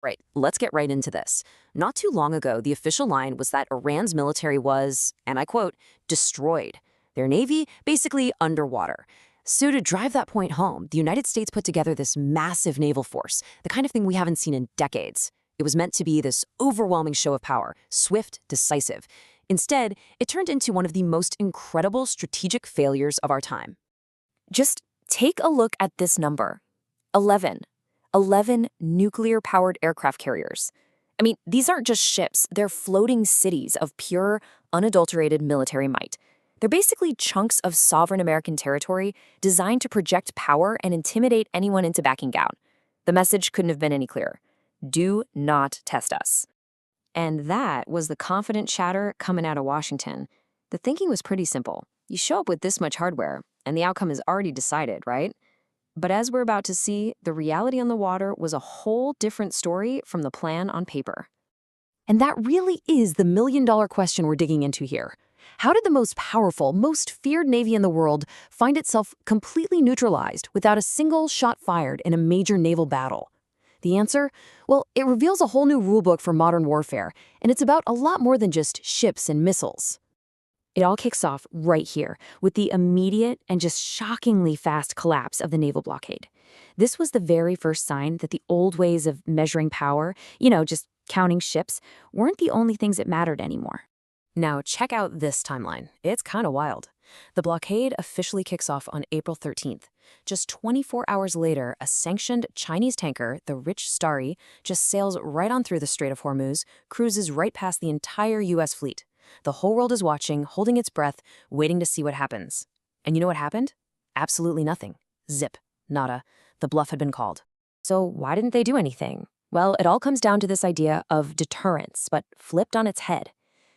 Right, let's get right into this. Not too long ago, the official line was that Iran's military was, and I quote, destroyed. Their navy basically underwater. So to drive that point home, the United States put together this massive naval force, the kind of thing we haven't seen in decades. It was meant to be this overwhelming show of power, swift, decisive. Instead, it turned into one of the most incredible strategic failures of our time. Just take a look at this number, 11. 11 nuclear-powered aircraft carriers. I mean, these aren't just ships, they're floating cities of pure, unadulterated military might. They're basically chunks of sovereign American territory designed to project power and intimidate anyone into backing down. The message couldn't have been any clearer. Do not test us. And that was the confident chatter coming out of Washington. The thinking was pretty simple. You show up with this much hardware, and the outcome is already decided, right? But as we're about to see, the reality on the water was a whole different story from the plan on paper. And that really is the million-dollar question we're digging into here. How did the most powerful, most feared navy in the world find itself completely neutralized without a single shot fired in a major naval battle? The answer? Well, it reveals a whole new rulebook for modern warfare, and it's about a lot more than just ships and missiles. It all kicks off right here with the immediate and just shockingly fast collapse of the naval blockade. This was the very first sign that the old ways of measuring power, just counting ships, weren't the only things that mattered anymore. Now, check out this timeline. It's kind of wild. The blockade officially kicks off on April 13th. Just 24 hours later, a sanctioned Chinese tanker, the Rich Starry, just sails right on through the Strait of Hormuz, cruises right past the entire U.S. fleet. The whole world is watching, holding its breath, waiting to see what happens. And you know what happened? Absolutely nothing. Zip. Nada. The bluff had been called. So why didn't they do anything? Well, it all comes down to this idea of deterrence, but flipped on its head.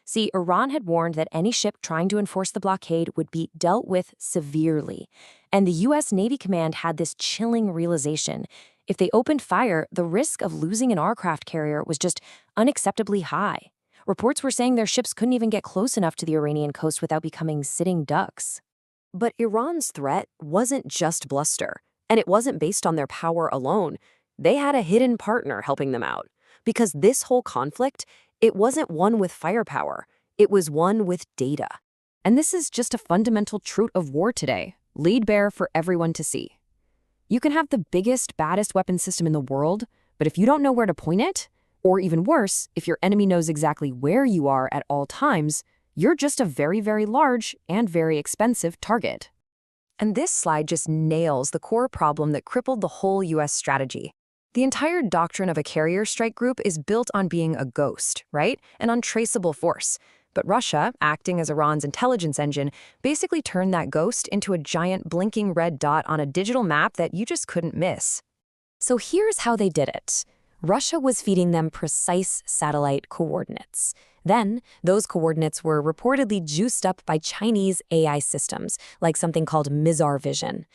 See, Iran had warned that any ship trying to enforce the blockade would be dealt with severely. And the U.S. Navy Command had this chilling realization. If they opened fire, the risk of losing an aircraft carrier was just unacceptably high. Reports were saying their ships couldn't even get close enough to the Iranian coast without becoming sitting ducks. But Iran's threat wasn't just bluster, and it wasn't based on their power alone. They had a hidden partner helping them out. Because this whole conflict, it wasn't one with firepower, it was one with data. And this is just a fundamental truth of war today, laid bare for everyone to see. You can have the biggest, baddest weapon system in the world, but if you don't know where to point it, or even worse, if your enemy knows exactly where you are at all times, you're just a very, very large and very expensive target. And this slide just nails the core problem that crippled the whole U.S. strategy. The entire doctrine of a carrier strike group is built on being a ghost, right? An untraceable force. But Russia, acting as Iran's intelligence engine, basically turned that ghost into a giant blinking red dot on a digital map that you just couldn't miss. So here's how they did it. Russia was feeding them precise satellite coordinates. Then, those coordinates were reportedly juiced up by Chinese AI systems, like something called Mizar Vision.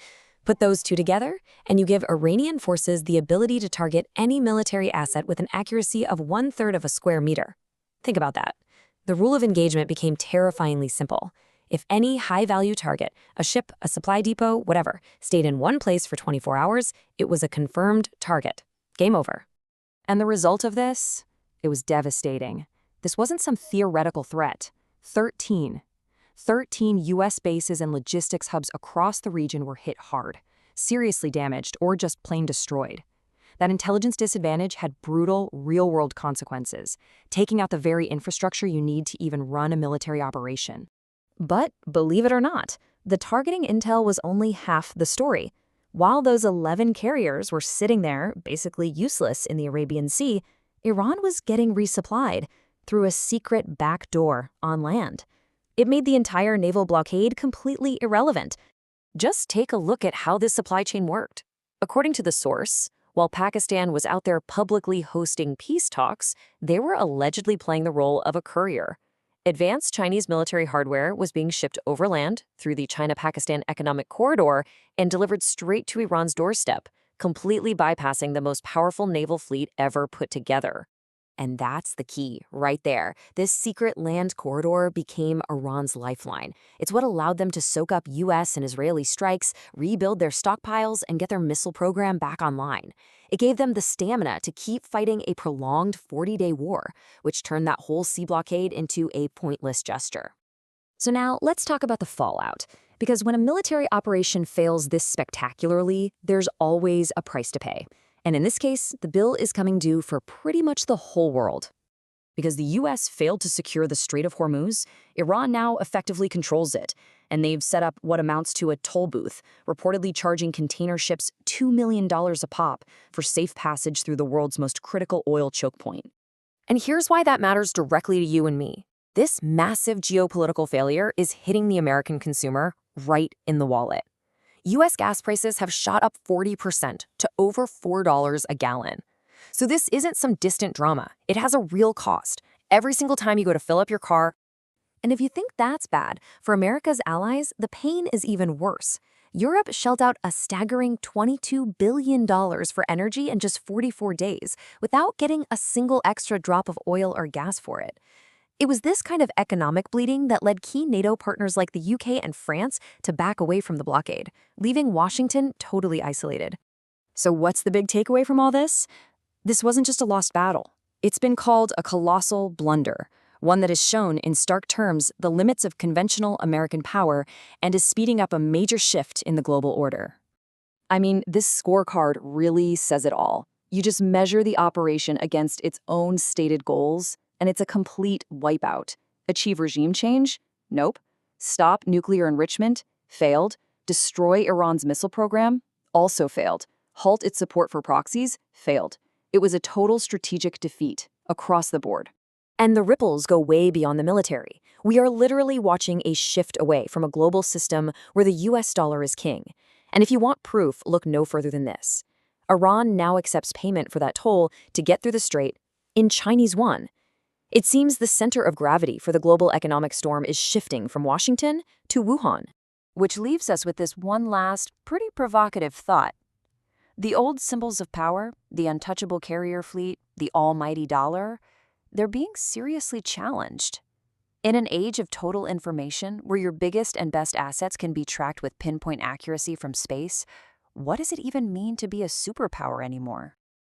Put those two together, and you give Iranian forces the ability to target any military asset with an accuracy of 1/3 of a square meter. Think about that. The rule of engagement became terrifyingly simple. If any high-value target, a ship, a supply depot, whatever, stayed in one place for 24 hours, it was a confirmed target. Game over. And the result of this? It was devastating. This wasn't some theoretical threat. 13 U.S. bases and logistics hubs across the region were hit hard, seriously damaged, or just plain destroyed. That intelligence disadvantage had brutal, real-world consequences, taking out the very infrastructure you need to even run a military operation. But, believe it or not, the targeting intel was only half the story. While those 11 carriers were sitting there, basically useless in the Arabian Sea, Iran was getting resupplied through a secret back door on land. It made the entire naval blockade completely irrelevant. Just take a look at how this supply chain worked. According to the source, while Pakistan was out there publicly hosting peace talks, they were allegedly playing the role of a courier. Advanced Chinese military hardware was being shipped overland through the China-Pakistan Economic Corridor and delivered straight to Iran's doorstep, completely bypassing the most powerful naval fleet ever put together. And that's the key, right there. This secret land corridor became Iran's lifeline. It's what allowed them to soak up US and Israeli strikes, rebuild their stockpiles, and get their missile program back online. It gave them the stamina to keep fighting a prolonged 40-day war, which turned that whole sea blockade into a pointless gesture. So now let's talk about the fallout. Because when a military operation fails this spectacularly, there's always a price to pay. And in this case, the bill is coming due for pretty much the whole world. Because the US failed to secure the Strait of Hormuz, Iran now effectively controls it, and they've set up what amounts to a toll booth, reportedly charging container ships $2 million a pop for safe passage through the world's most critical oil choke point. And here's why that matters directly to you and me. This massive geopolitical failure is hitting the American consumer right in the wallet. US gas prices have shot up 40% to over $4 a gallon. So this isn't some distant drama. It has a real cost every single time you go to fill up your car. And if you think that's bad, for America's allies, the pain is even worse. Europe shelled out a staggering $22 billion for energy in just 44 days without getting a single extra drop of oil or gas for it. It was this kind of economic bleeding that led key NATO partners like the UK and France to back away from the blockade, leaving Washington totally isolated. So what's the big takeaway from all this? This wasn't just a lost battle. It's been called a colossal blunder, one that has shown in stark terms the limits of conventional American power and is speeding up a major shift in the global order. I mean, this scorecard really says it all. You just measure the operation against its own stated goals, and it's a complete wipeout. Achieve regime change? Nope. Stop nuclear enrichment? Failed. Destroy Iran's missile program? Also failed. Halt its support for proxies? Failed. It was a total strategic defeat across the board. And the ripples go way beyond the military. We are literally watching a shift away from a global system where the US dollar is king. And if you want proof, look no further than this. Iran now accepts payment for that toll to get through the strait in Chinese yuan. It seems the center of gravity for the global economic storm is shifting from Washington to Wuhan. Which leaves us with this one last, pretty provocative thought. The old symbols of power, the untouchable carrier fleet, the almighty dollar, they're being seriously challenged. In an age of total information, where your biggest and best assets can be tracked with pinpoint accuracy from space, what does it even mean to be a superpower anymore?